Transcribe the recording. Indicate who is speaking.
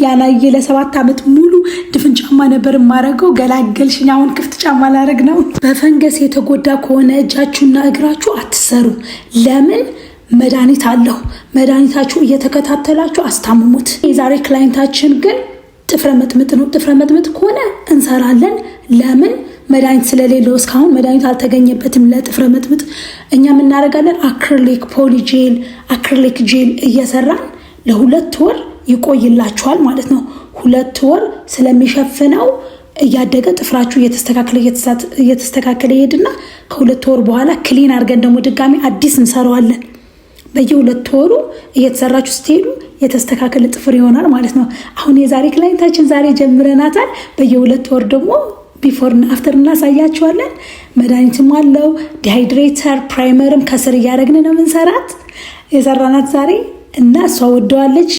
Speaker 1: ያናየ ለ7 ዓመት ሙሉ ድፍን ጫማ ነበር ማረገው ገላገልሽኝ አሁን ክፍት ጫማ ላረግ ነው በፈንገስ የተጎዳ ከሆነ እጃችሁና እግራችሁ አትሰሩ ለምን መድኃኒት አለው መድኃኒታችሁ እየተከታተላችሁ አስታምሙት የዛሬ ክላይንታችን ግን ጥፍረ መጥምጥ ነው ጥፍረ መጥምጥ ከሆነ እንሰራለን ለምን መድኃኒት ስለሌለው እስካሁን መድኃኒት አልተገኘበትም ለጥፍረ መጥምጥ እኛ ምን እናደርጋለን አክሪሊክ ፖሊጄል አክሪሊክ ጄል እየሰራን ለ2 ወር ይቆይላችኋል ማለት ነው 2 ወር ስለሚሸፍነው እያደገ ጥፍራችሁ እየተስተካከለ ይሄድና ከ2 ወር በኋላ ክሊን አድርገን ደግሞ ድጋሚ አዲስ እንሰራዋለን በየ2 ወሩ እየተሰራችሁ ስትሄዱ የተስተካከለ ጥፍር ይሆናል ማለት ነው አሁን የዛሬ ክላይንታችን ዛሬ ጀምረናታል በየ2 ወር ደግሞ ቢፎር እና አፍተር እናሳያችኋለን መድኃኒትም አለው ዲሃይድሬተር ፕራይመርም ከስር እያደረግን ነው የምንሰራት የሰራናት ዛሬ እና እሷ ወደዋለች